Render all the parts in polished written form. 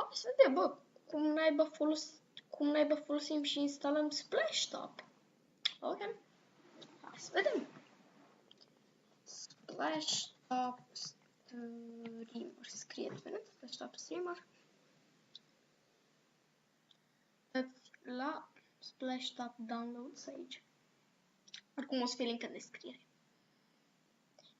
Hai să vedem, bă, cum naiba folosim și instalăm Splashtop. Ok. Hai să vedem. Splashtop Streamer. Scrieți, vedeți? Splashtop Streamer. Dați la Splashtop Downloads aici. Oricum o să fie link în descriere.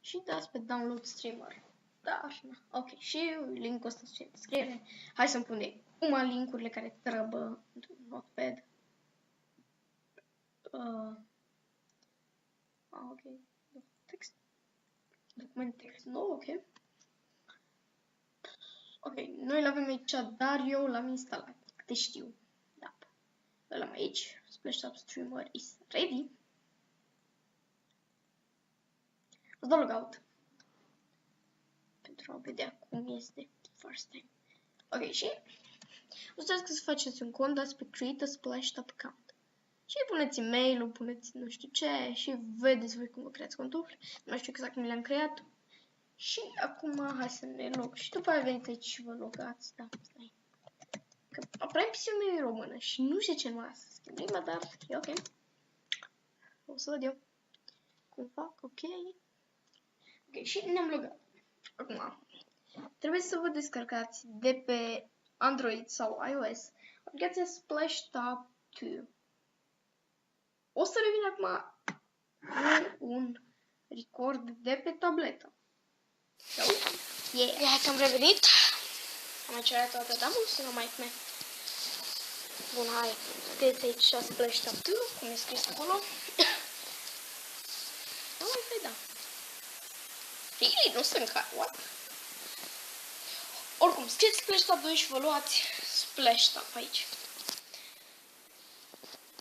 Și dați pe Download Streamer. Da, așa. Ok, și linkul ăsta să fie în descriere. Hai să-mi punem acum linkurile care trebuie într-un notepad. Ok. Text. Document text nou, ok. Ok, noi l-avem aici, dar eu l-am instalat. Câte știu. Da. Îl am aici. Splashtop Streamer is ready. O să dau logout. Pentru a vedea cum este first time. Ok, și o să trebuie să faceți un cont, dați pe Create a Splashtop Account. Și puneți e-mail-ul, puneți nu știu ce și vedeți voi cum vă creați contul. Nu știu exact cum le-am creat. Și acum hai să ne log. Și după aia veniți aici și vă logați. Da, stai. Că aproape emisiunea mea e română și nu știu ce mai să schimb limba, dar e ok. O să văd eu cum fac, ok. Ok, și ne-am logat. Acum, trebuie să vă descărcați de pe Android sau iOS aplicația Splashtop 2. O să revin acum cu un record de pe tabletă. So, yeah. Ia că am revenit. Am încercat toată damul să nu mai pune. Bun, hai. Scrieți aici Splashtop 2, cum e scris acolo. Nu mai vei da. Really? Nu sunt ca... What? Oricum, scrieți Splashtop 2 și vă luați Splashtop aici.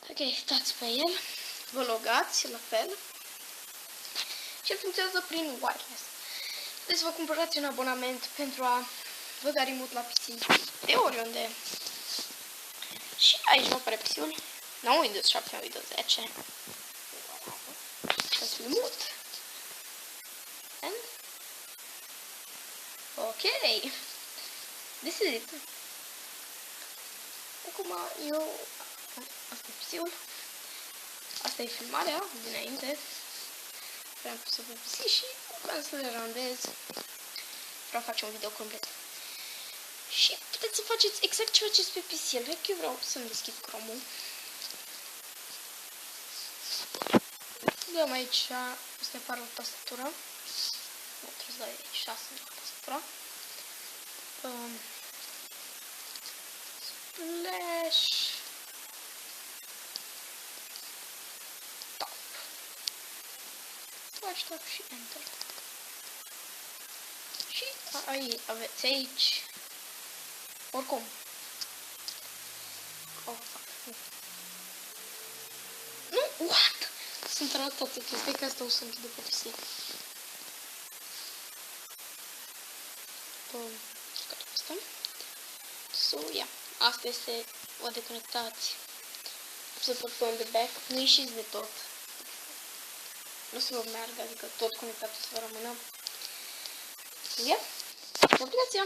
Ok, dați pe el. Vă logați la fel. Și el funcționează prin wireless. Deci vă cumpărați un abonament pentru a vă da remote la PC de oriunde. Și aici vă apare PC-ul. Nu Windows 7, Windows 10. Dați remote. And... ok. This is it. Acum eu... asta e PC-ul. Asta e filmarea dinainte. Vreau să vă PC și vreau să le randez. Vreau face un video complet. Și puteți să faceți exact ce faceți pe PC. Eu vreau să-mi deschid Chrome-ul. Dăm aici, o să apară o tastatură. Nu, trebuie să dau aici 6 la tastatura. Splash top. Splash top și Enter. Și aveți aici. Oricum. Oh, fuck. Nu, what? Sunt ratat de chestii, că asta o să închid după PC. Care asta? So, yeah. Asta este, o deconectați. Să pot pune de back. Nu ieșiți de tot. Nu să vă meargă, adică tot conectatul să vă rămână. Yeah. Aplicația.